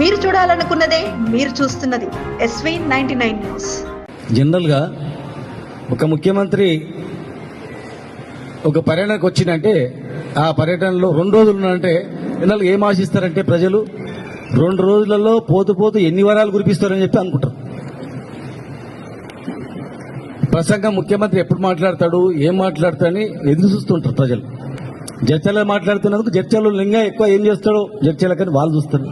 మీరు చూడాలనుకున్నదే మీరు చూస్తున్నది SV99 న్యూస్. జనరల్గా ఒక ముఖ్యమంత్రి ఒక పర్యటనకు వచ్చిందంటే ఆ పర్యటనలో 2 రోజులు ఉన్నారంటే జనరల్గా ఏం ఆశిస్తారంటే ప్రజలు 2 రోజులలో పోతూ ఎన్ని వరాలు కురిపిస్తారని చెప్పి అనుకుంటారు. ప్రసంగం ముఖ్యమంత్రి ఎప్పుడు మాట్లాడతాడు, ఏం మాట్లాడతాడని ఎదురు చూస్తుంటారు ప్రజలు. జడ్చల్లో మాట్లాడుతున్నందుకు జడ్చల్లో ఇంకా ఎక్కువ ఏం చేస్తాడో జడ్చల్లకని వాళ్ళు చూస్తారు.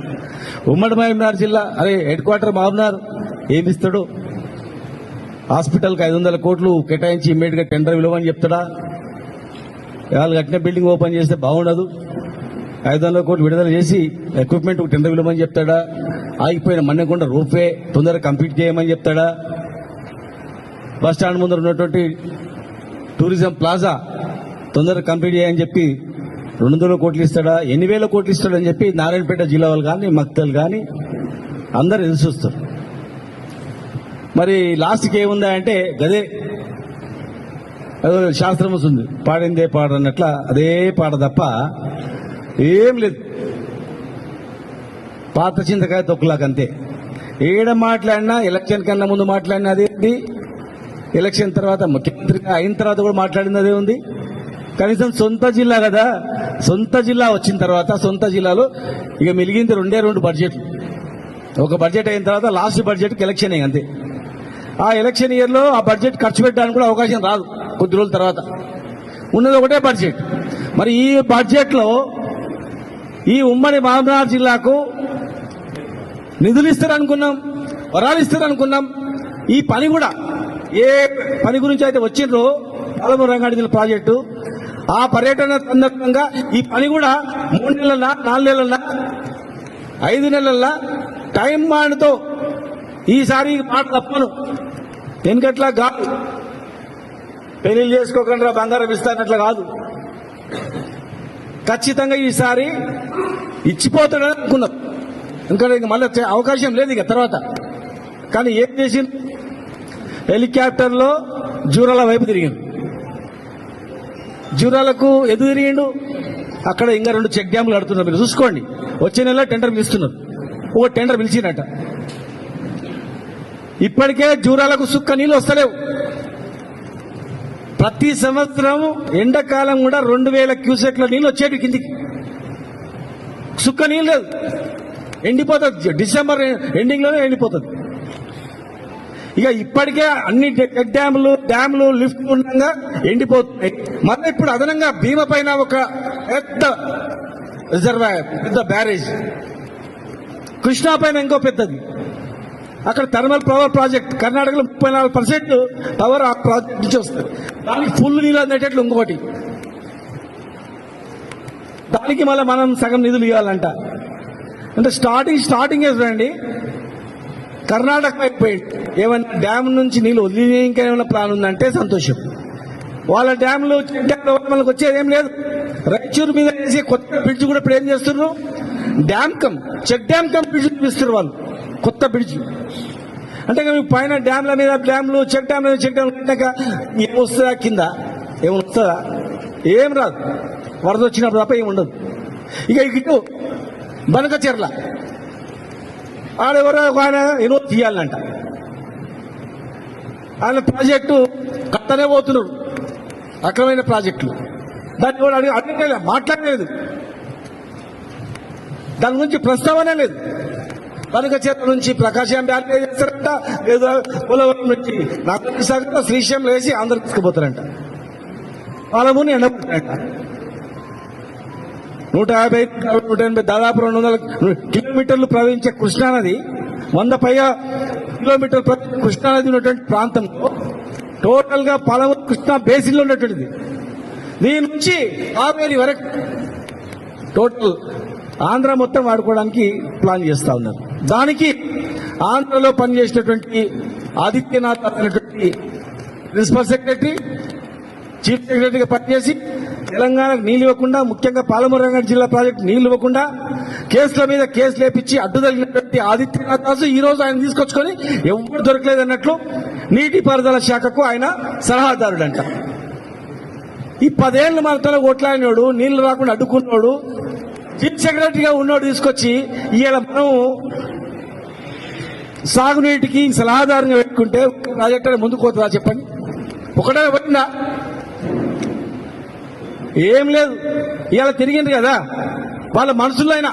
ఉమ్మడి మహబూబ్నగర్ జిల్లా హెడ్ క్వార్టర్ మహబూబ్నగర్ ఏమి ఇస్తాడో, హాస్పిటల్కి 500 కోట్లు కేటాయించి ఇమ్మీడియట్ గా టెండర్ విలువని చెప్తాడా, వాళ్ళు కట్టిన బిల్డింగ్ ఓపెన్ చేస్తే బాగుండదు 500 కోట్లు విడుదల చేసి ఎక్విప్మెంట్ టెండర్ విలువని చెప్తాడా, ఆగిపోయిన మన్నెకొండ రూపే తొందరగా కంప్లీట్ చేయమని చెప్తాడా, బస్ స్టాండ్ ముందర ఉన్నటువంటి టూరిజం ప్లాజా తొందరగా కంప్లీట్ చేయని చెప్పి 200 కోట్లు ఇస్తాడా, ఎన్ని వేల కోట్లు ఇస్తాడని చెప్పి నారాయణపేట జిల్లా వాళ్ళు కానీ మక్తలు కానీ అందరు ఎదురు చూస్తారు. మరి లాస్ట్కి ఏముందా అంటే గదే శాస్త్రం వస్తుంది, పాడిందే పాడన్నట్ల అదే పాట తప్ప ఏం లేదు. పాత చింతకాయ తొక్కులాకంతే. ఏడ మాట్లాడినా ఎలక్షన్ కన్నా ముందు మాట్లాడినా అదే ఉంది, ఎలక్షన్ తర్వాత ముఖ్యమంత్రిగా అయిన తర్వాత కూడా మాట్లాడింది అదే ఉంది. కనీసం సొంత జిల్లా కదా, సొంత జిల్లా వచ్చిన తర్వాత సొంత జిల్లాలో ఇక మిలిగింది 2 బడ్జెట్లు. ఒక బడ్జెట్ అయిన తర్వాత లాస్ట్ బడ్జెట్కి ఎలక్షన్ అయ్యి అంతే. ఆ ఎలక్షన్ ఇయర్లో ఆ బడ్జెట్ ఖర్చు పెట్టడానికి కూడా అవకాశం రాదు, కొద్ది రోజుల తర్వాత ఉన్నది ఒకటే బడ్జెట్. మరి ఈ బడ్జెట్లో ఈ ఉమ్మడి మహబూబ్నగర్ జిల్లాకు నిధులు ఇస్తారనుకున్నాం, వరాలు ఇస్తారనుకున్నాం. ఈ పని కూడా ఏ పని గురించి అయితే వచ్చిండ్రో పాలమూరు రంగారెడ్డి ప్రాజెక్టు, ఆ పర్యటన సందర్భంగా ఈ పని కూడా 3 నెలల 4 నెలల 5 నెలల టైం బాండ్తో ఈసారి మాట తప్పను. వెనుకట్లా కాదు, పెళ్లి చేసుకోకుండా బంగారం ఇస్తానట్లా కాదు, ఖచ్చితంగా ఈసారి ఇచ్చిపోతాడని అనుకున్నాం. ఇంకా మళ్ళీ అవకాశం లేదు ఇక తర్వాత. కానీ ఏం చేసింది, హెలికాప్టర్లో జూరాల వైపు తిరిగిండు. జూరాలకు ఎదురు తిరిగిండు, అక్కడ ఇంకా 2 చెక్ డ్యాములు కడుతున్నారు. మీరు చూసుకోండి, వచ్చే నెల టెండర్ పిలుస్తున్నారు. ఓ టెండర్ పిలిచినట్ట. ఇప్పటికే జూరాలకు సుక్క నీళ్ళు వస్తలేవు. ప్రతి సంవత్సరం ఎండాకాలం కూడా 2000 క్యూసెక్ల నీళ్ళు వచ్చేటి కిందికి, సుక్క నీళ్ళు లేదు, ఎండిపోతుంది. డిసెంబర్ ఎండింగ్ లోనే ఎండిపోతుంది. ఇక ఇప్పటికే అన్ని డ్యాములు లిఫ్ట్ ఉండగా ఎండిపోతున్నాయి. మళ్ళీ ఇప్పుడు అదనంగా భీమ పైన ఒక పెద్ద రిజర్వాయర్, పెద్ద బ్యారేజ్, కృష్ణా పైన ఇంకో పెద్దది, అక్కడ థర్మల్ పవర్ ప్రాజెక్ట్ కర్ణాటకలో 34% పవర్ ఆ ప్రాజెక్ట్ నుంచి వస్తుంది. దానికి ఫుల్ నీళ్ళు అందేటట్లు ఇంకొకటి, దానికి మళ్ళీ మనం సగం నిధులు ఇవ్వాలంట. అంటే స్టార్టింగ్ చూడండి, కర్ణాటక అయిపోయింది. ఏమైనా డ్యామ్ నుంచి నీళ్ళు వదిలి ఇంకేమైనా ప్లాన్ ఉందంటే సంతోషం. వాళ్ళ డ్యామ్లు మనకు వచ్చేది ఏం లేదు. రాయచూరు మీద వేసే కొత్త బ్రిడ్జ్ కూడా ఇప్పుడు ఏం చేస్తున్నారు, చెక్ డ్యామ్ కమ్ బ్రిడ్జ్ చూపిస్తున్నారు వాళ్ళు, కొత్త బ్రిడ్జ్. అంటే పైన డ్యామ్ల మీద డ్యామ్లు, చెక్ డ్యామ్ కట్టాక ఏమొస్తుందా, కింద ఏమొస్తుందా, ఏం రాదు. వరద వచ్చినప్పుడు తప్ప ఏమి ఉండదు. ఇక ఇటు బనకచెర్ల ఆడెవరో ఆయన ఎన్నో తీయాలంట, ఆయన ప్రాజెక్టు కట్టనే పోతున్నారు, అక్రమైన ప్రాజెక్టులు. దాన్ని కూడా అడిగే మాట్లాడలేదు, దాని గురించి ప్రస్తావనే లేదు. బనకచెర్ల నుంచి ప్రకాశం బ్యారేజ్ చేస్తారంట, లేదా పోలవరం నుంచి నాగసాగర్ శ్రీశైలం వేసి ఆంధ్ర తీసుకుపోతారంట, పాలమూరుని ఎండబోతారంట. 150, 180 దాదాపు 200 కిలోమీటర్లు ప్రవహించే కృష్ణానది, 100 పైగా కిలోమీటర్లు కృష్ణానది ఉన్నటువంటి ప్రాంతంలో టోటల్ గా పాలమూరు కృష్ణా బేసిన్ లో ఉన్నటువంటిది. దీని నుంచి కావేరి వరకు టోటల్ ఆంధ్ర మొత్తం వాడుకోవడానికి ప్లాన్ చేస్తా ఉన్నారు. దానికి ఆంధ్రలో పనిచేసినటువంటి ఆదిత్యనాథ్ అనేటువంటి ప్రిన్సిపల్ సెక్రటరీ, చీఫ్ సెక్రటరీగా పనిచేసి తెలంగాణకు నీళ్లు ఇవ్వకుండా, ముఖ్యంగా పాలమూరు రంగారెడ్డి జిల్లా ప్రాజెక్టు నీళ్లు ఇవ్వకుండా కేసుల మీద కేసు లేపించి అడ్డుదగినటువంటి ఆదిత్యనాథ్ దాసు ఈ రోజు ఆయన తీసుకొచ్చుకొని ఎవరు దొరకలేదన్నట్లు నీటిపారుదల శాఖకు ఆయన సలహాదారుడంట. ఈ 10 ఏళ్ల మనతో కొట్లాడినోడు, నీళ్లు రాకుండా అడ్డుకున్నాడు, చీఫ్ సెక్రటరీగా ఉన్నోడు తీసుకొచ్చి ఇవాళ మనం సాగునీటికి సలహాదారుగా పెట్టుకుంటే ప్రాజెక్ట్ అని ముందుకు పోతుందా చెప్పండి? ఒకటే పోయిందా? ఏం లేదు. ఇవాళ తిరిగింది కదా వాళ్ళ మనసులో అయినా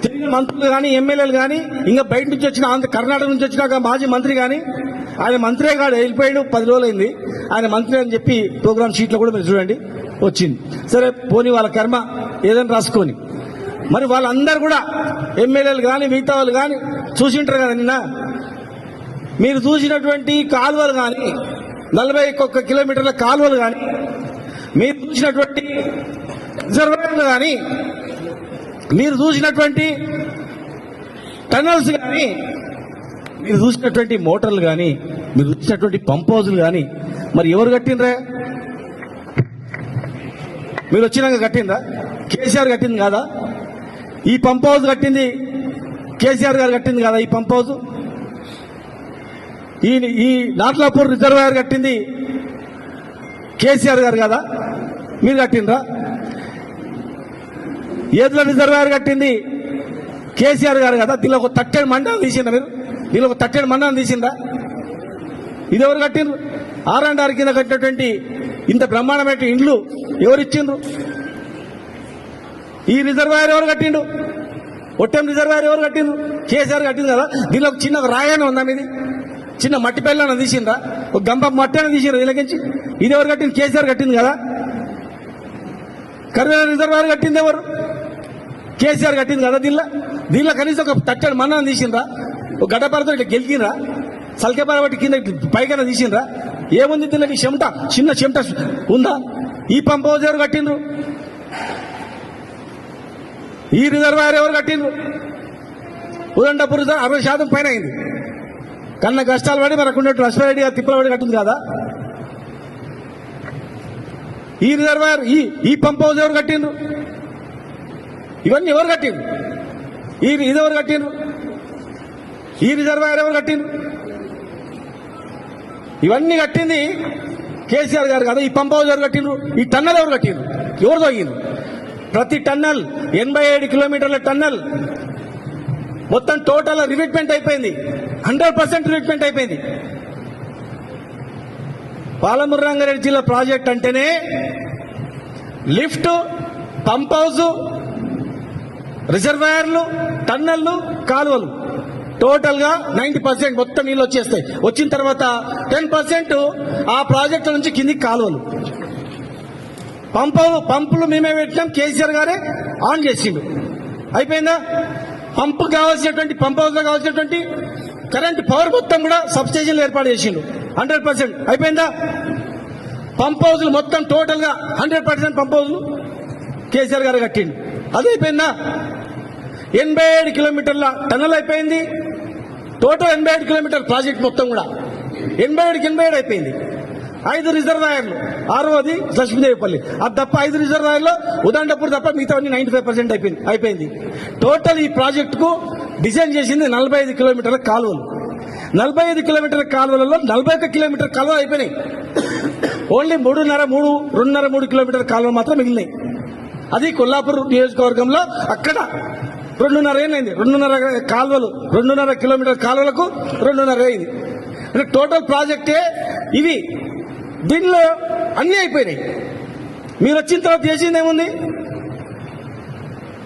తిరిగిన మంత్రులు కానీ ఎమ్మెల్యేలు కానీ ఇంకా బయట నుంచి వచ్చిన కర్ణాటక నుంచి వచ్చినాక మాజీ మంత్రి కానీ ఆయన మంత్రే కాదు వెళ్ళిపోయాడు 10 రోజులైంది ఆయన మంత్రి అని చెప్పి ప్రోగ్రామ్ షీట్లో కూడా మీరు చూడండి వచ్చింది. సరే పోనీ వాళ్ళ కర్మ ఏదైనా రాసుకొని మరి వాళ్ళందరూ కూడా ఎమ్మెల్యేలు కానీ మిగతా వాళ్ళు కానీ చూసింటారు కదా నిన్న మీరు చూసినటువంటి కాలువలు కానీ 41 కిలోమీటర్ల కాలువలు కానీ మీరు చూసినటువంటి రిజర్వాయర్లు కానీ మీరు చూసినటువంటి టనల్స్ కానీ మీరు చూసినటువంటి మోటార్లు కానీ మీరు చూసినటువంటి పంప్ హౌజులు కానీ మరి ఎవరు కట్టినరా? మీరు వచ్చినాక కట్టిందా? కేసీఆర్ కట్టింది కాదా? ఈ పంప్ హౌస్ కట్టింది కేసీఆర్ గారు కట్టింది కాదా? ఈ పంప్ హౌస్ ఈ నాట్లాపూర్ రిజర్వాయర్ కట్టింది కేసీఆర్ గారు కదా? మీరు కట్టిండ్రా? ఏదుల రిజర్వాయర్ కట్టింది కేసీఆర్ గారు కదా? దీనిలో ఒక 30 మండలం తీసిందా? మీరు దీనిలో ఒక 30 మండలం తీసిందా? ఇది ఎవరు కట్టిండ్రు? R&R కింద కట్టినటువంటి ఇంత బ్రహ్మాండమైన ఇండ్లు ఎవరు ఇచ్చిండ్రు? ఈ రిజర్వాయర్ ఎవరు కట్టిండు? ఒట్టెం రిజర్వాయర్ ఎవరు కట్టిండ్రు? కేసీఆర్ కట్టింది కదా? దీనిలో ఒక చిన్న రాయన ఉందా? మీది చిన్న మట్టి పెళ్ళన తీసిందా? ఒక గంప మట్టి అని తీసిండ్రు దీనికించి? ఇది ఎవరు కట్టింది? కేసీఆర్ కట్టింది కదా? కర్వేల రిజర్వాయర్ కట్టింది ఎవరు? కేసీఆర్ కట్టింది కదా? దీనిలో కనీసం ఒక 30 మండలం తీసిండ్రా? ఒక గడ్డపారతో ఇట్లా గెలికినరా? సల్కేపార బట్టి కింద పైకైనా తీసిండ్రా? ఏముంది దీనికి? చెమట, చిన్న చెమట ఉందా? ఈ పంప్ హౌస్ ఎవరు కట్టిండ్రు? ఈ రిజర్వాయర్ ఎవరు కట్టిండ్రు? ఉదండపూర్ 60% పైన అయింది. కన్నా కష్టాలు పడి మనకు ఉన్నట్టు లక్ష్మారెడ్డి గారు తిప్పలవాడి కట్టింది కదా? ఈ రిజర్వాయర్ ఈ పంప్ హౌస్ ఎవరు కట్టిండ్రు? ఇవన్నీ ఎవరు కట్టిండ్రు? ఇది ఎవరు కట్టిండ్రు? ఈ రిజర్వాయర్ ఎవరు కట్టిండ్రు? ఇవన్నీ కట్టింది కేసీఆర్ గారు కదా? ఈ పంప్ హౌస్ ఎవరు కట్టిండ్రు? ఈ టన్నల్ ఎవరు కట్టిండ్రు? ఎవరు తగ్గిండ్రు? ప్రతి టన్నల్ 87 కిలోమీటర్ల టన్నల్ మొత్తం టోటల్ రివిట్మెంట్ అయిపోయింది. 100% రివిట్మెంట్ అయిపోయింది. పాలమూరు రంగారెడ్డి జిల్లా ప్రాజెక్ట్ అంటేనే లిఫ్ట్, పంప్ హౌస్, రిజర్వాయర్లు, టన్నెల్లు, కాలువలు టోటల్ గా 90% మొత్తం నీళ్ళు వచ్చేస్తాయి. వచ్చిన తర్వాత 10% ఆ ప్రాజెక్టు నుంచి కిందికి కాలువలు. పంపులు మేమే పెట్టినాం, కేసీఆర్ గారే ఆన్ చేసిండు. అయిపోయిందా? పంపు కావాల్సినటువంటి పంప్ హౌస్ లో కావాల్సినటువంటి కరెంట్ పవర్ మొత్తం కూడా సబ్స్టేషన్లు ఏర్పాటు చేసిండు. 100% అయిపోయిందా? పంప్ హౌస్లు మొత్తం టోటల్ గా 100% పంప్ హౌస్లు కేసీఆర్ గారు కట్టిండు. అది అయిపోయిందా? 87 కిలోమీటర్ల టన్నల్ అయిపోయింది. టోటల్ 87 కిలోమీటర్ ప్రాజెక్ట్ మొత్తం కూడా 87 అయిపోయింది. 5 రిజర్వాయర్లు, 6వది లక్ష్మీదేవిపల్లి, అది తప్ప 5 రిజర్వాయర్లో ఉదండపూర్ తప్ప మిగతా 95% అయిపోయింది. టోటల్ ఈ ప్రాజెక్టుకు డిజైన్ చేసింది 45 కిలోమీటర్ల కాలువలు. 45 కిలోమీటర్ల కాలువలలో 41 కిలోమీటర్ కాలువలు అయిపోయినాయి. ఓన్లీ 2.5 కిలోమీటర్ కాలువలు మాత్రం మిగిలినాయి. అది కొల్లాపూర్ నియోజకవర్గంలో అక్కడ 2.5 ఏళ్ళైంది. 2.5 కాలువలు, 2.5 కిలోమీటర్ కాలువలకు 2.5 అయింది. అంటే టోటల్ ప్రాజెక్టే ఇవి. దీనిలో అన్నీ అయిపోయినాయి. మీరు వచ్చిన తర్వాత చేసింది ఏముంది?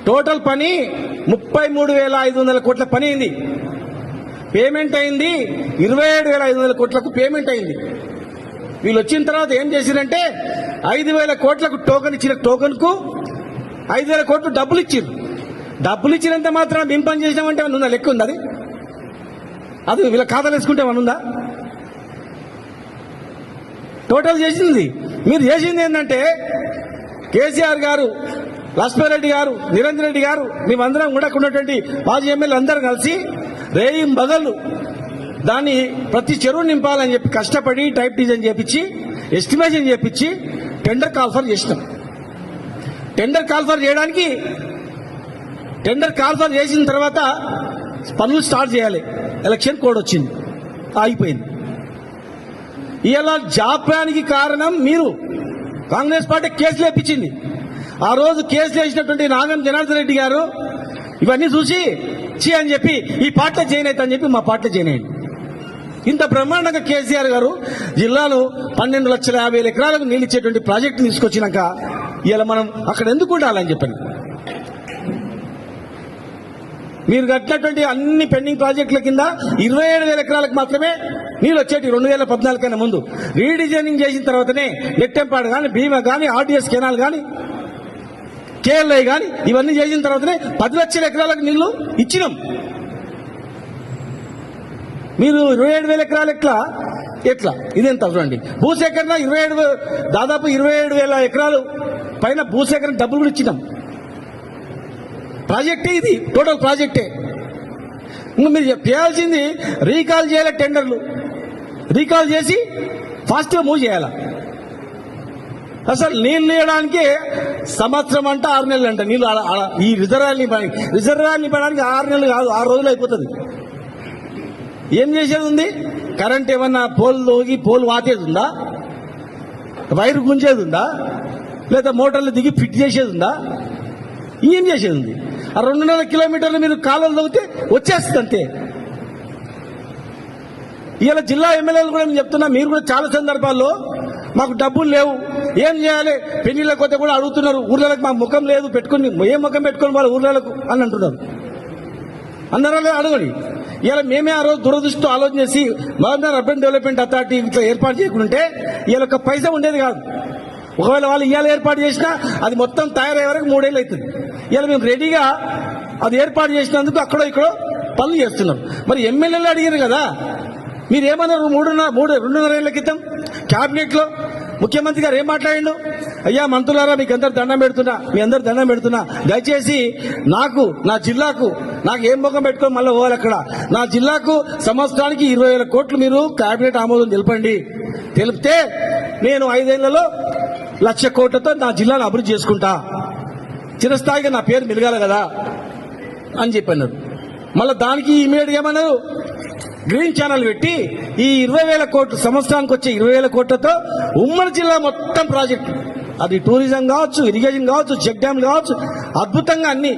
టోటల్ పని 33,500 కోట్ల పని అయింది. పేమెంట్ అయింది 27,500 కోట్లకు పేమెంట్ అయింది. వీళ్ళు వచ్చిన తర్వాత ఏం చేసిరంటే 5,000 కోట్లకు టోకెన్ ఇచ్చిన టోకెన్ కు 5,000 కోట్లు డబ్బులు ఇచ్చారు. డబ్బులు ఇచ్చినంత మాత్రం మేము పని చేసినామంటే ఏమన్నా ఉందా? లెక్క ఉంది? అది వీళ్ళ ఖాతాలు వేసుకుంటే ఏమన్నా ఉందా? టోటల్ చేసింది మీరు చేసింది ఏంటంటే కేసీఆర్ గారు, లక్ష్మారెడ్డి గారు, నిరంజన్ రెడ్డి గారు, మేమందరం కూడా ఉన్నటువంటి మాజీ ఎమ్మెల్యేలు అందరూ కలిసి రేయి బగళ్ళు దాన్ని ప్రతి చెరువు నింపాలని చెప్పి కష్టపడి టైప్ డిజైన్ చేపించి ఎస్టిమేషన్ చేపించి టెండర్ కాల్ఫర్ చేసినాం. టెండర్ కాల్ఫర్ చేసిన తర్వాత పనులు స్టార్ట్ చేయాలి. ఎలక్షన్ కోడ్ వచ్చింది, ఆగిపోయింది. ఇలా జాప్యానికి కారణం మీరు. కాంగ్రెస్ పార్టీ కేసులు వేపించింది. ఆ రోజు కేసులు వేసినటువంటి నాగం జనార్దన్ రెడ్డి గారు ఇవన్నీ చూసి చీ అని చెప్పి ఈ పార్టీలో జాయిన్ అవుతా అని చెప్పి మా పార్టీలో జాయిన్ అయ్యింది. ఇంత బ్రహ్మాండంగా కేసీఆర్ గారు జిల్లాలో 12,50,000 ఎకరాలకు నీళ్ళు ఇచ్చేటువంటి ప్రాజెక్టు తీసుకొచ్చినాక ఇలా మనం అక్కడ ఎందుకు ఉండాలని చెప్పండి. మీరు కట్టినటువంటి అన్ని పెండింగ్ ప్రాజెక్టుల కింద 27,000 ఎకరాలకు మాత్రమే నీళ్ళు వచ్చేటి 2014 కన్నా ముందు. రీడిజైనింగ్ చేసిన తర్వాతనే నెట్టెంపాడు కానీ, భీమా కానీ, ఆర్డీఎస్ కెనాల్ కానీ, కేఎల్ఐ కానీ ఇవన్నీ చేసిన తర్వాతనే 10 లక్షల ఎకరాలకు నీళ్లు ఇచ్చినాం. మీరు 27,000 ఎకరాలు ఎట్లా ఇదేంత చూడండి. భూసేకరణ దాదాపు 27,000 ఎకరాలు పైన భూసేకరణ డబ్బులు కూడా ఇచ్చినాం. ప్రాజెక్టే ఇది, టోటల్ ప్రాజెక్టే. ఇంకా మీరు చేయాల్సింది రీకాల్ చేయాలి, టెండర్లు రీకాల్ చేసి ఫాస్ట్గా మూవ్ చేయాలి. అసలు నీళ్ళు ఇవ్వడానికి సంవత్సరం అంట 6 నెలలు అంట నీళ్ళు. ఈ రిజర్వాయర్ని ఇవ్వడానికి 6 నెలలు కాదు, 6 రోజులు అయిపోతుంది. ఏం చేసేది ఉంది? కరెంట్ ఏమన్నా పోల్ వాతేది ఉందా? వైరు గుంజేది ఉందా? లేదా మోటార్లు దిగి ఫిట్ చేసేది ఉందా? ఏం చేసేది ఉంది? ఆ 200 కిలోమీటర్లు మీరు కాలువలు తవ్వితే వచ్చేస్తుంది అంతే. ఇవాళ జిల్లా ఎమ్మెల్యేలు కూడా నేను చెప్తున్నా, మీరు కూడా చాలా సందర్భాల్లో మాకు డబ్బులు లేవు, ఏం చేయాలి, పెళ్లిళ్ళ కొత్త కూడా అడుగుతున్నారు. ఊర్లలకు మా ముఖం లేదు, పెట్టుకుని ఏ ముఖం పెట్టుకుని వాళ్ళ ఊర్లకు అని అంటున్నారు. అందరూ అడగండి. ఇలా మేమే ఆ రోజు దురదృష్టితో ఆలోచన చేసి అర్బన్ డెవలప్మెంట్ అథారిటీ ఇట్లా ఏర్పాటు చేయకుంటే ఇలా ఒక పైసా ఉండేది కాదు. ఒకవేళ వాళ్ళు ఇవాళ ఏర్పాటు చేసినా అది మొత్తం తయారయ్యే వరకు 3 ఏళ్ళు అవుతుంది. ఇలా మేము రెడీగా అది ఏర్పాటు చేసినందుకు అక్కడో ఇక్కడో పనులు చేస్తున్నాం. మరి ఎమ్మెల్యేలు అడిగారు కదా, మీరేమన్నారు? 2.5 ఏళ్ల క్రితం క్యాబినెట్ లో ముఖ్యమంత్రి గారు ఏం మాట్లాడిండు? అయ్యా మంత్రులారా, మీ అందరు దండం పెడుతున్నా, దయచేసి నా జిల్లాకు ఏం ముఖం పెట్టుకొని మళ్ళీ పోవాలి. అక్కడ నా జిల్లాకు సంవత్సరానికి 20,000 కోట్లు మీరు క్యాబినెట్ ఆమోదం తెలిపితే నేను 5 ఏళ్లలో 1,00,000 కోట్లతో నా జిల్లాను అభివృద్ధి చేసుకుంటా, చిరస్థాయిగా నా పేరు మెలగాలి కదా అని చెప్పన్నారు. మళ్ళీ దానికి ఇమీడియట్ ఏమన్నారు? గ్రీన్ ఛానల్ పెట్టి ఈ 20,000 కోట్లు సంవత్సరానికి వచ్చే 20,000 కోట్లతో ఉమ్మడి జిల్లా మొత్తం ప్రాజెక్టు, అది టూరిజం కావచ్చు, ఇరిగేషన్ కావచ్చు, చెక్ డ్యామ్ కావచ్చు, అద్భుతంగా అన్ని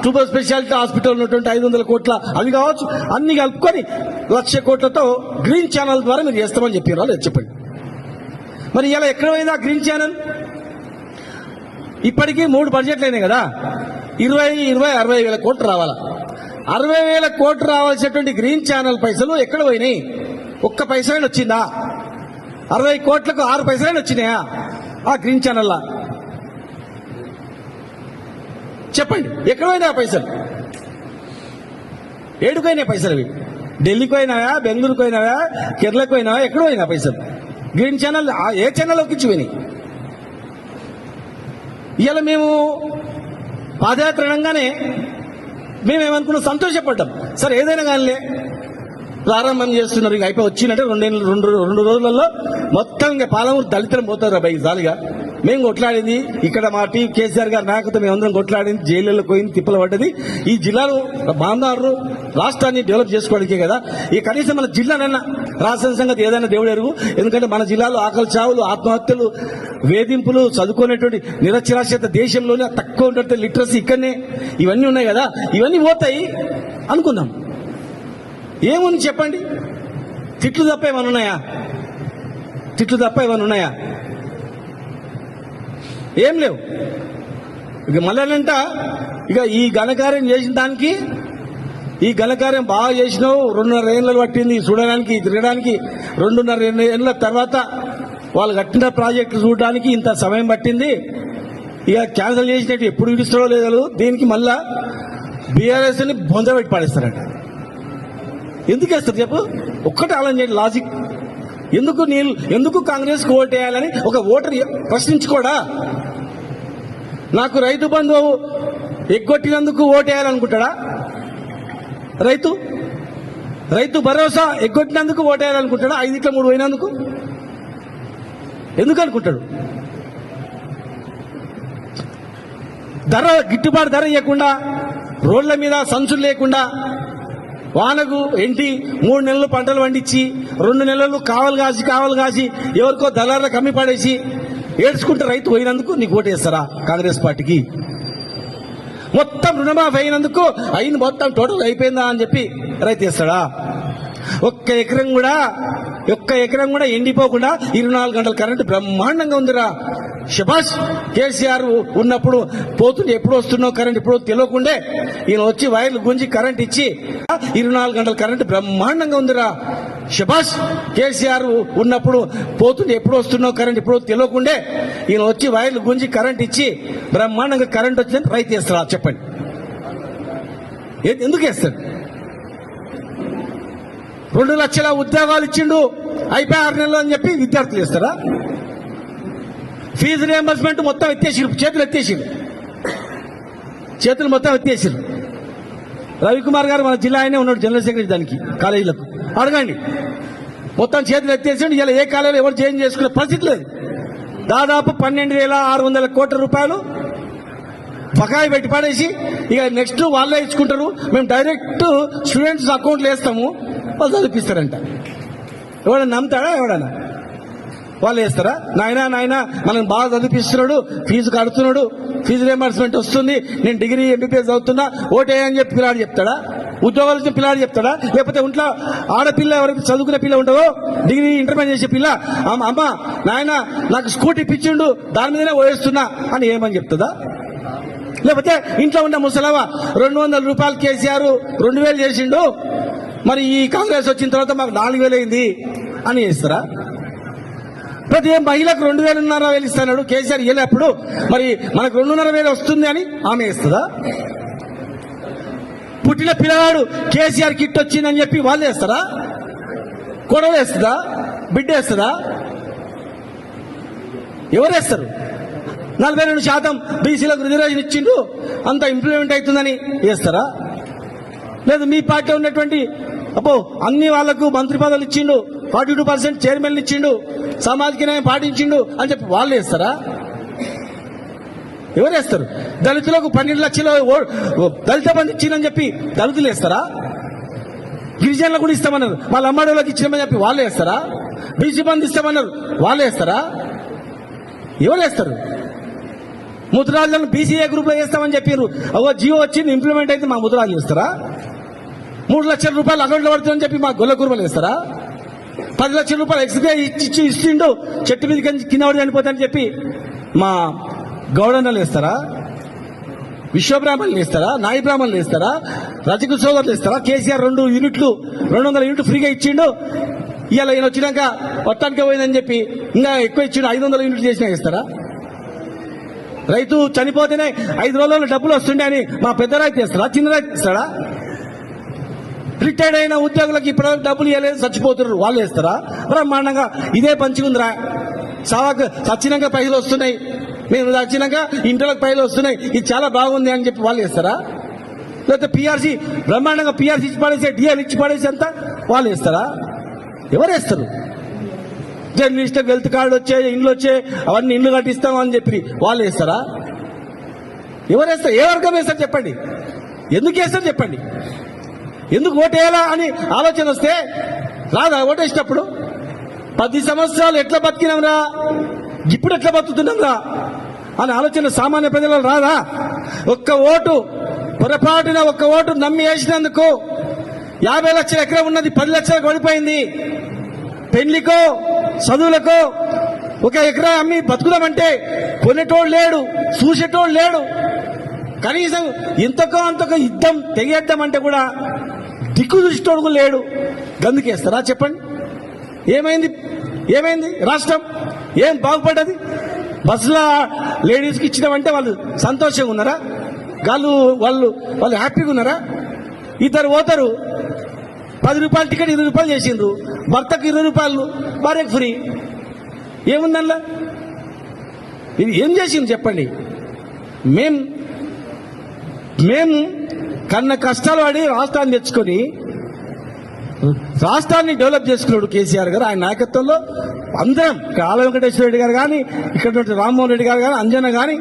సూపర్ స్పెషాలిటీ హాస్పిటల్ ఉన్నటువంటి 500 కోట్ల అవి కావచ్చు, అన్ని కలుపుకొని 1,00,000 కోట్లతో గ్రీన్ ఛానల్ ద్వారా మీరు చేస్తామని చెప్పారు. వాళ్ళు చెప్పండి. మరి ఇలా ఎక్కడ పోయింది ఆ గ్రీన్ ఛానల్? ఇప్పటికీ 3 బడ్జెట్లు అయినాయి కదా, 60,000 కోట్లు రావాలా? 60,000 కోట్లు రావాల్సినటువంటి గ్రీన్ ఛానల్ పైసలు ఎక్కడ పోయినాయి? ఒక్క పైసలైనా వచ్చిందా? 60 కోట్లకు 6 పైసలైనా వచ్చినాయా ఆ గ్రీన్ ఛానల్? చెప్పండి, ఎక్కడ పోయినా పైసలు? ఏడుకైనా పైసలు అవి? ఢిల్లీకి పోయినావా, బెంగళూరుకు పోయినావా, కేరళకు పోయినావా? ఎక్కడ పోయినా పైసలు? గ్రీన్ ఛానల్ ఏ ఛానల్ ఒక్కించి పోయినాయి? ఇవాళ మేము పాదయాత్ర అనగానే మేమేమనుకున్నాం, సంతోషపడ్డాం. సరే ఏదైనా కానీ ప్రారంభం చేస్తున్నారు, ఇక అయిపోయి వచ్చిందంటే 2 రోజులలో మొత్తం ఇంకా పాలమూరు దళితులు పోతారు బైక్ జాలిగా. మేము కొట్లాడింది ఇక్కడ మా కేసీఆర్ గారి నాయకత్వం మేమందరం కొట్లాడింది, జైలులో పోయింది, తిప్పలు పడ్డది. ఈ జిల్లాను బాందారు రాష్ట్రాన్ని డెవలప్ చేసుకోవడానికే కదా. ఈ కనీసం మన జిల్లానైనా రాష్ట్ర సంగతి ఏదైనా దేవుడు ఎరుగు. ఎందుకంటే మన జిల్లాలో ఆకలి చావులు, ఆత్మహత్యలు, వేధింపులు, చదువుకునేటువంటి నిరక్షరాస్యత దేశంలోనే తక్కువ ఉన్నట్టు లిటరసీ ఇక్కడనే ఇవన్నీ ఉన్నాయి కదా, ఇవన్నీ పోతాయి అనుకున్నాం. ఏముంది చెప్పండి? తిట్లు తప్ప ఏమైనా ఉన్నాయా? ఏం లేవు. ఇక మళ్ళీనంట ఇక ఈ ఘనకార్యం చేసిన దానికి, ఈ ఘనకార్యం బాగా చేసినావు, 2.5 ఏళ్ళు పట్టింది చూడడానికి, తిరగడానికి. 2.5 ఏళ్ళ తర్వాత వాళ్ళు కట్టిన ప్రాజెక్టు చూడడానికి ఇంత సమయం పట్టింది. ఇక క్యాన్సిల్ చేసినట్టు ఎప్పుడు విడుస్తాడో లేదు. దీనికి మళ్ళా బీఆర్ఎస్ ని బొందబెట్టి పాడేస్తారంట. ఎందుకు వేస్తారు చెప్పు? ఒక్కటే ఆలోచన చేయండి, లాజిక్. ఎందుకు కాంగ్రెస్ కు ఓటు వేయాలని ఒక ఓటర్ ప్రశ్నించుకోడా? నాకు రైతు బంధు ఎగ్గొట్టినందుకు ఓటు వేయాలనుకుంటాడా? రైతు భరోసా ఎగ్గొట్టినందుకు ఓటు వేయాలనుకుంటాడా? 5 3 పోయినందుకు ఎందుకు అనుకుంటాడు? గిట్టుబాటు ధర ఇవ్వకుండా, రోడ్ల మీద సంచులు లేకుండా, వానకు ఎంటి 3 నెలలు పంటలు పండించి 2 నెలలు కావలు కాసి ఎవరికో దళారులకు అమ్మి పడేసి ఏడ్చుకుంటే రైతు పోయినందుకు నీకు ఓటేస్తారా కాంగ్రెస్ పార్టీకి? మొత్తం రుణమాఫీ అయినందుకు అయింది, మొత్తం టోటల్ అయిపోయిందా అని చెప్పి రైతు వేస్తాడా? ఒక్క ఎకరం కూడా ఎండిపోకుండా 24 గంటల కరెంటు బ్రహ్మాండంగా ఉందిరా. శబాష్. కేసీఆర్ ఉన్నప్పుడు పోతుంటే ఎప్పుడు వస్తున్నావు కరెంట్ ఇప్పుడు తెలియకుండే ఈయన వచ్చి వైర్లు గుంజి కరెంట్ ఇచ్చి 24 గంటల కరెంటు బ్రహ్మాండంగా ఉందిరా. శబాష్. కేసీఆర్ ఉన్నప్పుడు పోతుంటే ఎప్పుడు వస్తున్నావు కరెంట్ ఇప్పుడు తెలియకుండే ఈయన వచ్చి వైర్లు గుంజి కరెంట్ ఇచ్చి బ్రహ్మాండంగా కరెంట్ వచ్చిందని రైతు వేస్తారా? చెప్పండి, ఎందుకు వేస్తాడు? 2 లక్షల ఉద్యోగాలు ఇచ్చిండు అయిపోయి 6 నెలలు అని చెప్పి విద్యార్థులు ఇస్తారా? ఫీజు రియంబర్స్మెంట్ మొత్తం ఎత్తేసిరు, చేతులు మొత్తం ఎత్తేసిరు. రవికుమార్ గారు మన జిల్లా ఆయనే ఉన్నాడు జనరల్ సెక్రటరీ దానికి కాలేజీలకు, అడగండి. మొత్తం చేతులు ఎత్తేసిండు. ఇలా ఏ కాలేజీలో ఎవరు చేంజ్ చేసుకునే పరిస్థితి లేదు. దాదాపు 12,600 కోట్ల రూపాయలు బకాయి పెట్టి పడేసి ఇక నెక్స్ట్ వాళ్ళే ఇచ్చుకుంటారు, మేము డైరెక్ట్ స్టూడెంట్స్ అకౌంట్లు వేస్తాము, వాళ్ళు చదివిస్తారంట. ఎవడన్నా నమ్ముతాడా? ఎవడన్నా? వాళ్ళు వేస్తారా? నాయన మనం బాగా చదివిస్తున్నాడు, ఫీజు కడుతున్నాడు, ఫీజు రియంబర్స్మెంట్ వస్తుంది, నేను డిగ్రీ ఎంబీబీఎస్ చదువుతున్నా, ఓటే అని చెప్పి పిల్లాడు చెప్తాడా? ఉద్యోగాలు వచ్చిన పిల్లాడు చెప్తాడా? లేకపోతే ఇంట్లో ఆడపిల్ల ఎవరికి చదువుకునే పిల్ల ఉండవో, డిగ్రీ ఇంటర్మీడియట్ చేసే పిల్ల అమ్మ నాయన నాకు స్కూటీ ఇప్పించిండు దాని మీదనే ఓయేస్తున్నా అని ఏమని చెప్తుందా? లేకపోతే ఇంట్లో ఉన్న ముసలవా 200 రూపాయలు కేసీఆర్ 2,000 చేసిండు, మరి ఈ కాంగ్రెస్ వచ్చిన తర్వాత మాకు 4,000 అయింది అని చేస్తారా? ప్రతి మహిళకు 2,500 ఇస్తాడు కేసీఆర్, ఇవ్వలేప్పుడు మరి మనకు 2,500 వస్తుంది అని ఆమె ఇస్తుందా? పుట్టిన పిల్లవాడు కేసీఆర్ కిట్ వచ్చిందని చెప్పి వాళ్ళు వేస్తారా? కొడవ వేస్తుందా? బిడ్డ వేస్తుందా? ఎవరు వేస్తారు? 42% బీసీలకు రిజర్వేషన్ ఇచ్చిండు, అంత ఇంప్లిమెంట్ అవుతుందని వేస్తారా? లేదు మీ పార్టీలో ఉన్నటువంటి అన్ని వాళ్లకు మంత్రి పదవులు ఇచ్చిండు, 42% చైర్మన్లు ఇచ్చిండు, సామాజిక న్యాయం పాటించిండు అని చెప్పి వాళ్ళు వేస్తారా? ఎవరు వేస్తారు? దళితులకు 12 లక్షల దళిత బంధు ఇచ్చిందని చెప్పి దళితులు వేస్తారా? గిరిజనులకు కూడా ఇస్తామన్నారు, వాళ్ళ అమ్మాడోళ్ళకి ఇచ్చినామని చెప్పి వాళ్ళు వేస్తారా? బీసీ బంధు ఇస్తామన్నారు, వాళ్ళు వేస్తారా? ఎవరు వేస్తారు? ముద్రాజులను బీసీఏ గ్రూప్ లో వేస్తామని చెప్పారు, జియో వచ్చింది ఇంప్లిమెంట్ అయితే మా ముద్రాజులు వేస్తారా? 3 లక్షల రూపాయలు అకౌంట్లో పడుతుందని చెప్పి మా గొల్ల కుర్మలు వేస్తారా? 10 లక్షల రూపాయలు ఎక్స్గ్రే ఇచ్చిండు, చెట్టు మీద కింద పడి చనిపోతానని చెప్పి మా గౌడన్నలు వేస్తారా? విశ్వబ్రాహ్మణులు వేస్తారా? నాయి బ్రాహ్మణులు వేస్తారా? రజకు సోదరులు వేస్తారా? కేసీఆర్ 200 యూనిట్లు ఫ్రీగా ఇచ్చిండు, ఇవాళ ఈయన వచ్చినాక మొత్తానికి పోయిందని చెప్పి ఇంకా ఎక్కువ ఇచ్చిండు, 500 యూనిట్లు చేసినా వేస్తారా? రైతు చనిపోతేనే 5 రోజుల్లో డబ్బులు వస్తుండే అని మా పెద్ద రైతు ఇస్తాడా? చిన్న రైతు ఇస్తాడా? రిటైర్డ్ అయిన ఉద్యోగులకు ఇప్పుడు డబ్బులు ఇవ్వలేదు, చచ్చిపోతున్నారు, వాళ్ళు వేస్తారా? బ్రహ్మాండంగా ఇదే పంచుకుందిరా. చచ్చినాక పైసలు వస్తున్నాయి, మేము చచ్చినాక ఇంట్లోకి పైసలు వస్తున్నాయి, ఇది చాలా బాగుంది అని చెప్పి వాళ్ళు వేస్తారా? లేకపోతే పీఆర్సీ బ్రహ్మాండంగా పీఆర్సీ ఇచ్చి పడేసి డిఎల్ ఇచ్చి పడేసి అంతా వాళ్ళు వేస్తారా? ఎవరు వేస్తారు? జర్నలిస్ట్ వెల్త్ కార్డు వచ్చే, ఇండ్లు వచ్చే, అవన్నీ ఇండ్లు కట్టిస్తామని చెప్పి వాళ్ళు వేస్తారా? ఎవరు వేస్తారు? ఏ వర్గం వేస్తారు చెప్పండి? ఎందుకు వేస్తారు చెప్పండి? ఎందుకు ఓటేయాలా అని ఆలోచన వస్తే రాదా ఓటేసినప్పుడు? 10 సంవత్సరాలు ఎట్లా బతికినాంరా, ఇప్పుడు ఎట్లా బతుకుతున్నాంరా అని ఆలోచన సామాన్య ప్రజలకు రాదా? ఒక్క ఓటు పొరపాటున ఒక్క ఓటు నమ్మి వేసినందుకు 50 లక్షల ఎకరం ఉన్నది 10 లక్షలకు పడిపోయింది. పెళ్లికో చదువులకో 1 ఎకరా అమ్మి బతుకుదామంటే కొనేటోడు లేడు, చూసేటోడు లేడు, కనీసం ఇంతకో అంతకో యుద్ధం తెగేద్దామంటే కూడా దిక్కు చూసేటోడు లేడు. గందుకేస్తారా చెప్పండి? ఏమైంది రాష్ట్రం? ఏం బాగుపడ్డది? బస్సులో లేడీస్కి ఇచ్చినామంటే వాళ్ళు సంతోషంగా ఉన్నారా? వాళ్ళు హ్యాపీగా ఉన్నారా? ఇద్దరు పోతారు, 10 రూపాయలు టికెట్ 20 రూపాయలు చేసిండ్రు, భర్తకు 20 రూపాయలు, భార్యకు ఫ్రీ. ఏముందల్లా? ఇది ఏం చేసింది చెప్పండి? మేము కన్న కష్టాలు పడి రాష్ట్రాన్ని తెచ్చుకొని రాష్ట్రాన్ని డెవలప్ చేసుకున్నాడు కేసీఆర్ గారు. ఆయన నాయకత్వంలో అందరం, ఆల వెంకటేశ్వర రెడ్డి గారు కానీ, ఇక్కడ రామ్మోహన్ రెడ్డి గారు కానీ, అంజన కానీ,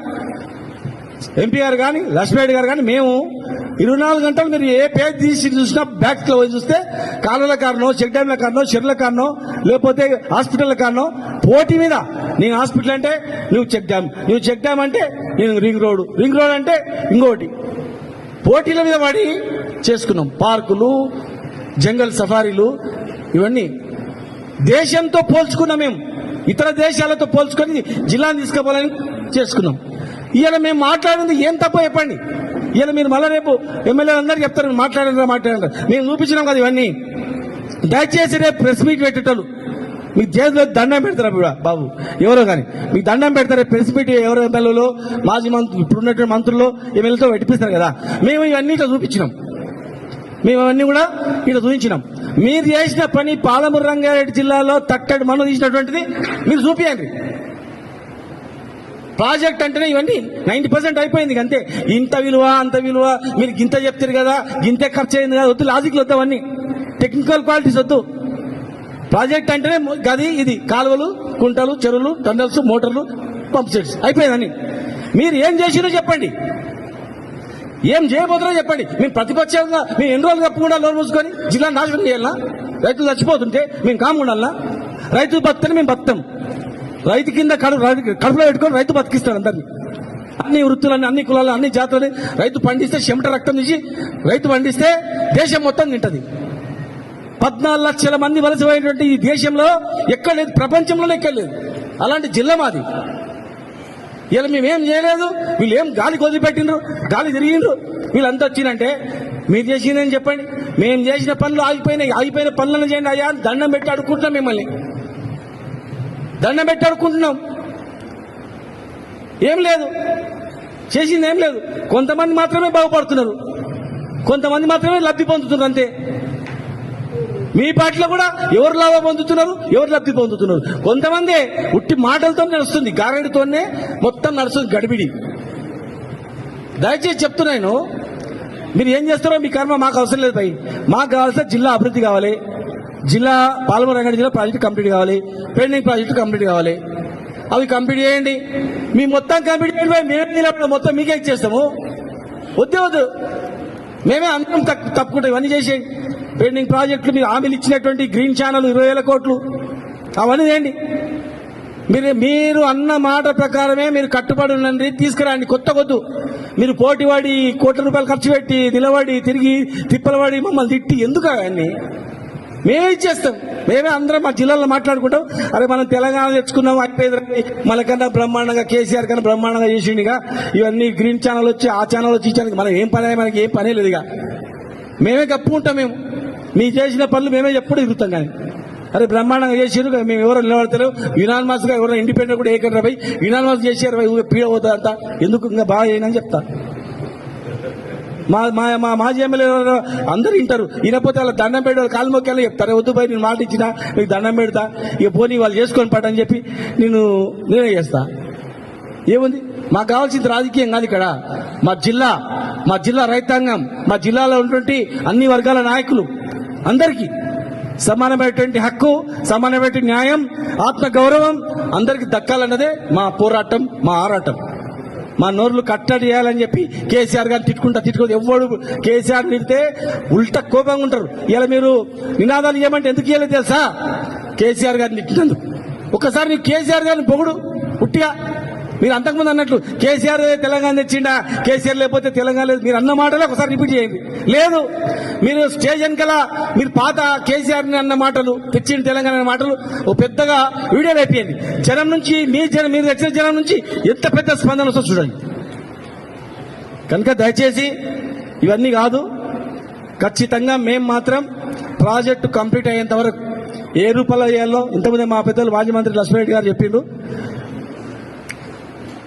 ఎంపీ గారు కానీ, లక్ష్మీరెడ్డి గారు కానీ, మేము 24 గంటలు మీరు ఏ పేజ్ తీసి చూసినా బ్యాక్ లో పోయి చూస్తే కాలువల కారణం, చెక్ డ్యామ్ల కారణం, చెర్ల కారణం, లేకపోతే హాస్పిటల్ కారణం, పోటీ మీద నేను హాస్పిటల్ అంటే నువ్వు చెక్ డ్యామ్, నువ్వు చెక్ డ్యామ్ అంటే నేను రింగ్ రోడ్ అంటే ఇంకోటి. పోటీల మీద పడి చేసుకున్నాం. పార్కులు, జంగల్ సఫారీలు, ఇవన్నీ దేశంతో పోల్చుకున్నాం. మేము ఇతర దేశాలతో పోల్చుకొని జిల్లాను తీసుకుపోవాలని చేసుకున్నాం. ఇవాళ మేము మాట్లాడింది ఏం తప్పో చెప్పండి. ఇవాళ మీరు మళ్ళీ రేపు ఎమ్మెల్యేలు అందరూ చెప్తారు మాట్లాడారు. మేము చూపించినాం కదా ఇవన్నీ. దయచేసి రేపు ప్రెస్ మీట్ పెట్టేటోళ్ళు మీకు చేతిలో దండం పెడతారా బాబు, ఎవరో కానీ మీకు దండం పెడతారు. ప్రెస్ మీట్ ఎవరో ఎమ్మెల్యేలు, మాజీ మంత్రులు, ఇప్పుడున్నటువంటి మంత్రులు ఎమ్మెల్యేలతో పెట్టిపిస్తారు కదా. మేము ఇవన్నీ ఇట్లా చూపించినాం. మేము అవన్నీ కూడా ఇట్లా చూపించినాం. మీరు చేసిన పని పాలమూరు రంగారెడ్డి జిల్లాలో తట్టడి మన్ను తీసినటువంటిది మీరు చూపించండి. ప్రాజెక్ట్ అంటేనే ఇవన్నీ 90% అయిపోయింది. అంతే. ఇంత విలువ అంత విలువ మీరు గింత చెప్తారు కదా, గింతే ఖర్చు అయింది కదా, వద్దు. లాజిక్లు వద్దు, అవన్నీ టెక్నికల్ క్వాలిటీస్ వద్దు. ప్రాజెక్ట్ అంటేనే గది ఇది కాలువలు, కుంటలు, చెరువులు, టన్నల్స్, మోటార్లు, పంప్ సెట్స్ అయిపోయిందని. మీరు ఏం చేసినో చెప్పండి, ఏం చేయబోతున్నారో చెప్పండి. మేము ప్రతిపక్షంగా మేము ఎన్ని రోజులు తప్పకుండా లోన్ మూసుకొని జిల్లా నాశనం చేయాలా? రైతులు చచ్చిపోతుంటే మేము కాముండాలా? రైతు బతికితే మేము బతాం. రైతు కింద కడుపులో పెట్టుకొని రైతు బతికిస్తాడు అందరినీ. అన్ని వృత్తులని, అన్ని కులాలు, అన్ని జాతులని రైతు పండిస్తే చెమట రక్తం తీసి రైతు పండిస్తే దేశం మొత్తం తింటది. 14 లక్షల మంది వలసపోయినటువంటి ఈ దేశంలో ఎక్కడ లేదు, ప్రపంచంలోనే ఎక్కడ లేదు. అలాంటి జిల్లా మాది. ఇలా మేమేం చేయలేదు, వీళ్ళు ఏం గాలి వదిలిపెట్టిండ్రు, గాలి తిరిగిండ్రు, వీళ్ళంతా వచ్చిందంటే మీరు చేసిందని చెప్పండి. మేము చేసిన పనులు ఆగిపోయిన పనులను చేయండి అయ్యా అని దండం పెట్టి అడుక్కుంటున్నాం. మిమ్మల్ని దండం పెట్టి అడుక్కుంటున్నాం. ఏం లేదు, చేసింది ఏం లేదు. కొంతమంది మాత్రమే బాగుపడుతున్నారు, కొంతమంది మాత్రమే లబ్ధి పొందుతున్నారు. అంతే. మీ పార్టీలో కూడా ఎవరు లాభం పొందుతున్నారు, ఎవరు లబ్ధి పొందుతున్నారు? కొంతమంది ఉట్టి మాటలతో నడుస్తుంది, గారెడితోనే మొత్తం నడుస్తుంది గడిబిడి. దయచేసి చెప్తున్నాను, మీరు ఏం చేస్తారో మీ కర్మ మాకు అవసరం లేదు భయ్. మాకు కావాల్సిన జిల్లా అభివృద్ధి కావాలి, జిల్లా పాలమూరు రంగారెడ్డి జిల్లా ప్రాజెక్టు కంప్లీట్ కావాలి, పెండింగ్ ప్రాజెక్టు కంప్లీట్ కావాలి. అవి కంప్లీట్ చేయండి. మీ మొత్తం కంప్లీట్ చేయండి భయ్. మేమే నిలబడి మొత్తం మీకే ఇచ్చేస్తాము. వద్దు, మేమే అందరం తప్పుకుంటాం. ఇవన్నీ చేసేయండి. పెండింగ్ ప్రాజెక్టులు, మీరు హామీలు ఇచ్చినటువంటి గ్రీన్ ఛానల్ 20,000 కోట్లు అవన్నీ చేయండి. మీరు అన్న మాట ప్రకారమే మీరు కట్టుబడి ఉండండి. తీసుకురండి, కొత్త కొద్దు. మీరు పోటీవాడి కోట్ల రూపాయలు ఖర్చు పెట్టి నిలబడి తిరిగి తిప్పలవాడి మమ్మల్ని తిట్టి ఎందుకు? అవన్నీ మేమే ఇచ్చేస్తాం. మేమే అందరం మా జిల్లాలో మాట్లాడుకుంటాం. అరే మనం తెలంగాణ తెచ్చుకున్నాం, అయిపోయింది, మనకన్నా బ్రహ్మాండంగా కేసీఆర్ కన్నా బ్రహ్మాండంగా చేసిండిగా. ఇవన్నీ గ్రీన్ ఛానల్ వచ్చి ఆ ఛానల్ వచ్చి ఇచ్చానికి మనం ఏం పని, మనకి ఏం పనే లేదు. ఇక మేమే కప్పుకుంటాం. మేము మీ చేసిన పనులు మేమే ఎప్పుడు ఎదుగుతాం. కానీ అరే బ్రహ్మాండంగా చేసారు, మేము ఎవరో నిలబడతారు. యునానిమస్ గా ఎవరో ఇండిపెండెంట్ కూడా ఏకంగా పోయి యునానిమస్ చేశారు, పీడ పోతుంది అంతా ఎందుకు, ఇంకా బాగా చేయనని చెప్తా. మా మాజీ ఎమ్మెల్యే అందరూ వింటారు. వినకపోతే వాళ్ళ దండం పెట్టి వాళ్ళు కాలు మొక్కేలా చెప్తారు. వద్దు పోయి నేను మాట ఇచ్చినా మీకు దండం పెడతా, ఇక పోనీ వాళ్ళు చేసుకొని పడని చెప్పి నేనే చేస్తా. ఏముంది, మాకు కావాల్సింది రాజకీయం కాదు ఇక్కడ. మా జిల్లా రైతాంగం, మా జిల్లాలో ఉన్నటువంటి అన్ని వర్గాల నాయకులు అందరికీ సమానమైనటువంటి హక్కు, సమానమైనటువంటి న్యాయం, ఆత్మ గౌరవం అందరికీ దక్కాలన్నదే మా పోరాటం, మా ఆరాటం. మా నోర్లు కట్టడి చేయాలని చెప్పి కేసీఆర్ గారిని తిట్టుకుంటూ ఎవడు కేసీఆర్ తిడితే ఉల్టా కోపంగా ఉంటారు. ఇలా మీరు నినాదాలు ఇవ్వమంటే ఎందుకు ఇవ్వలేదు తెలుసా? కేసీఆర్ గారిని తిట్టినందుకు. ఒకసారి నీకు కేసీఆర్ గారిని పొగుడు ఉట్టిగా. మీరు అంతకుముందు అన్నట్లు కేసీఆర్ తెలంగాణ తెచ్చిండా, కేసీఆర్ లేకపోతే తెలంగాణ లేదు, మీరు అన్న మాటలే ఒకసారి రిపీట్ చేయండి. లేదు, మీరు స్టేజ్ వెనకాల మీరు పాత కేసీఆర్ అన్న మాటలు, తెచ్చిన తెలంగాణ అన్న మాటలు ఓ పెద్దగా వీడియో వేపియండి. జనం నుంచి మీరు తెచ్చిన జనం నుంచి ఎంత పెద్ద స్పందన వస్తుందో చూడండి. కనుక దయచేసి ఇవన్నీ కాదు, ఖచ్చితంగా మేము మాత్రం ప్రాజెక్టు కంప్లీట్ అయ్యేంత వరకు ఏ రూపంలో చేయాలో ఇంతకుముందే మా పెద్దలు మాజీ మంత్రి లక్ష్మణరెడ్డి గారు చెప్పిండు.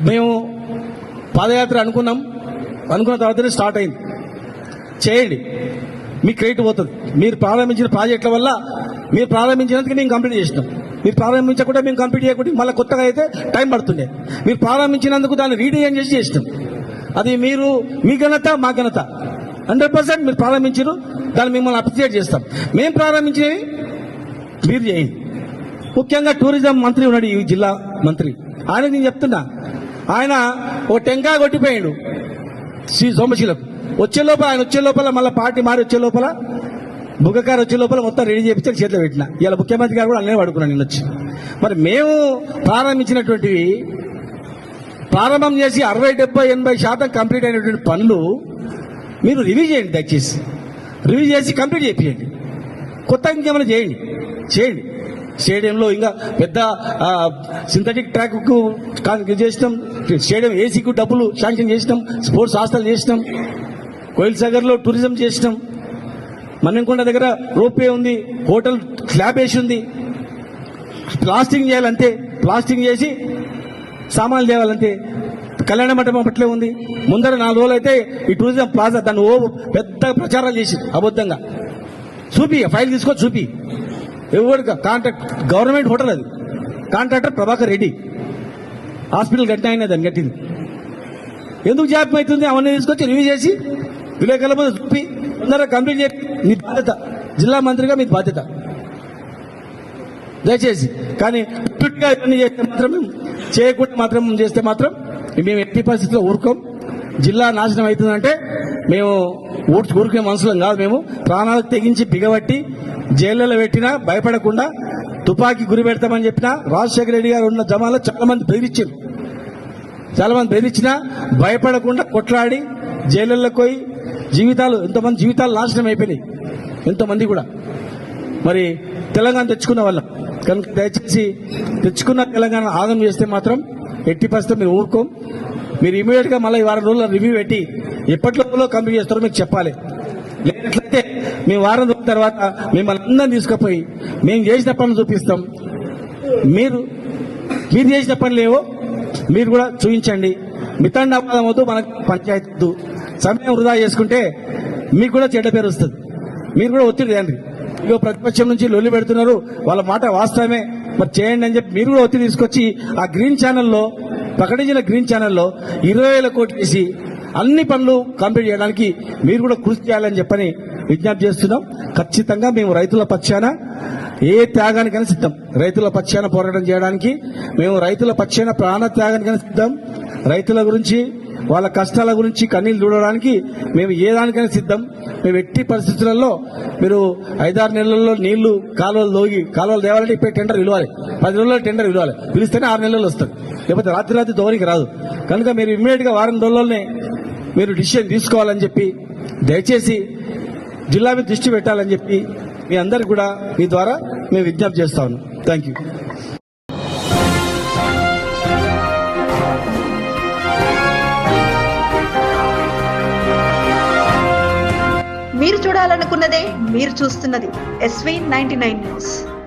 మేము పాదయాత్ర అనుకున్న తర్వాతనే స్టార్ట్ అయింది. చేయండి, మీ క్రెడిట్ పోతుంది. మీరు ప్రారంభించిన ప్రాజెక్టుల వల్ల, మీరు ప్రారంభించినందుకు మేము కంప్లీట్ చేసినాం. మీరు ప్రారంభించకుండా మేము కంప్లీట్ చేయకుండా మళ్ళీ కొత్తగా అయితే టైం పడుతుండే. మీరు ప్రారంభించినందుకు దాన్ని రీడిజైన్ చేసి చేసినాం. అది మీ ఘనత, మా ఘనత. 100% మీరు ప్రారంభించారు, దాన్ని మిమ్మల్ని అప్రిషియేట్ చేస్తాం. మేము ప్రారంభించినవి మీరు చేయండి. ముఖ్యంగా టూరిజం మంత్రి ఉన్నాడు, ఈ జిల్లా మంత్రి. ఆయన నేను చెప్తున్నా, ఆయన ఒక టెంకాయ కొట్టిపోయాడు శ్రీ సోమశీలకు. ఆయన వచ్చే లోపల మళ్ళీ పార్టీ మారి వచ్చే లోపల బుగ్గకారు వచ్చే లోపల మొత్తం రెడీ చేయించి చేతిలో పెట్టిన. ఇలా ముఖ్యమంత్రి గారు కూడా అన్నీ పడుకున్నాను నిన్న వచ్చి. మరి మేము ప్రారంభించినటువంటివి ప్రారంభం చేసి 60-70-80% కంప్లీట్ అయినటువంటి పనులు మీరు రివ్యూ చేయండి, దయచేసి రివ్యూ చేసి కంప్లీట్ చేయండి. కొత్తగా ఇంకేమైనా చేయండి. స్టేడియంలో ఇంకా పెద్ద సింథటిక్ ట్రాక్ కు చేసినాం, స్టేడియం ఏసీకు డబ్బులు శాంక్షన్ చేసినాం, స్పోర్ట్స్ హాస్టల్ చేసినాం, కోయిల్ సాగర్ లో టూరిజం చేసినాం, మన్నెంకొండ దగ్గర రోప్వే ఉంది, హోటల్ స్లాబ్ వేసి ఉంది. ప్లాస్టింగ్ చేయాలంతే, ప్లాస్టింగ్ చేసి సామాన్లు తేవాలంతే. కళ్యాణ మండపం అట్లే ఉంది. ముందర 4 రోజులు అయితే ఈ టూరిజం ప్లాజా దాన్ని పెద్ద ప్రచారాలు చేసి అబద్ధంగా చూపి, ఫైల్ తీసుకొని చూపి. ఎవరు కాంట్రాక్ట్ గవర్నమెంట్ హోటల్, అది కాంట్రాక్టర్ ప్రభాకర్ రెడ్డి. హాస్పిటల్ కట్టిన ఆయన దాన్ని కట్టింది. ఎందుకు జాప్యం అవుతుంది? అవన్నీ తీసుకొచ్చి రివ్యూ చేసి విలేకరుల మీద చూపి తొందరగా కంప్లీట్ చేసి మీ బాధ్యత, జిల్లా మంత్రిగా మీ బాధ్యత దయచేసి. కానీ ఇప్పటిగా ఇవన్నీ చేస్తే మాత్రం, చేయకుండా మాత్రం చేస్తే మాత్రం మేము ఎట్టి పరిస్థితుల్లో ఊరుకోం. జిల్లా నాశనం అవుతుందంటే మేము ఊరికే మనుషులం కాదు. మేము ప్రాణాలకు తెగించి బిగబట్టి జైళ్లలో పెట్టినా భయపడకుండా తుపాకీ గురి పెడతామని చెప్పినా రాజశేఖర రెడ్డి గారు ఉన్న జమాలో చాలా మంది బెదిరించినా భయపడకుండా కొట్లాడి జైళ్లలోకి పోయి ఎంతమంది జీవితాలు నాశనం అయిపోయినాయి, ఎంతమంది కూడా. మరి తెలంగాణ తెచ్చుకున్న వాళ్ళం కనుక దయచేసి తెచ్చుకున్న తెలంగాణ ఆగం చేస్తే మాత్రం ఎట్టి పరిస్థితి మీరు ఊరుకోం. మీరు ఇమీడియట్ గా మళ్ళీ 4 రోజుల రివ్యూ పెట్టి ఎప్పటిలో కంప్లీట్ చేస్తారో మీకు చెప్పాలి. లేనట్లయితే మేము 4 రోజుల తర్వాత మిమ్మల్ని అందరినీ తీసుకుపోయి మేము చేసిన పనులు చూపిస్తాం. మీరు చేసిన పనులు ఏవో మీరు కూడా చూపించండి. మితండాపాదం వద్దు, మనకు పంచాయతీ వద్దు. సమయం వృధా చేసుకుంటే మీకు కూడా చెడ్డ పేరు వస్తుంది. మీరు కూడా ఒత్తిడి చేయండి. ఇగో ప్రతిపక్షం నుంచి లొల్లి పెడుతున్నారు, వాళ్ళ మాట వాస్తవమే, మరి చేయండి అని చెప్పి మీరు కూడా ఒత్తిడి తీసుకొచ్చి ఆ గ్రీన్ ఛానల్లో ప్రకటించిన గ్రీన్ ఛానల్లో 20,000 కోట్లు వేసి అన్ని పనులు కంప్లీట్ చేయడానికి మీరు కూడా కృషి చేయాలని చెప్పని విజ్ఞప్తి చేస్తున్నాం. ఖచ్చితంగా మేము రైతుల పక్షాన ఏ త్యాగానికైనా సిద్ధం. రైతుల పక్షాన పోరాటం చేయడానికి మేము రైతుల పక్షాన ప్రాణ త్యాగానికైనా సిద్ధం. రైతుల గురించి, వాళ్ళ కష్టాల గురించి కన్నీళ్లు చూడడానికి మేము ఏ దానికైనా సిద్ధం. మేము ఎట్టి పరిస్థితులలో మీరు 5-6 నెలల్లో నీళ్లు కాలువలు తేవాలంటే ఇప్పుడు టెండర్ పిలవాలి, 10 రోజుల్లో టెండర్ పిలిస్తేనే 6 నెలల్లో వస్తారు, లేకపోతే రాత్రి దోవరికి రాదు. కనుక మీరు ఇమ్మీడియట్ గా 1 రోజుల్లోనే మీరు డిసిషన్ తీసుకోవాలని చెప్పి దయచేసి జిల్లా మీద దృష్టి పెట్టాలని చెప్పి మీ అందరికి కూడా మీ ద్వారా మేము విజ్ఞప్తి చేస్తా ఉన్నాం. Thank you. మీరు చూడాలనుకున్నదే మీరు చూస్తున్నది SV 99 న్యూస్.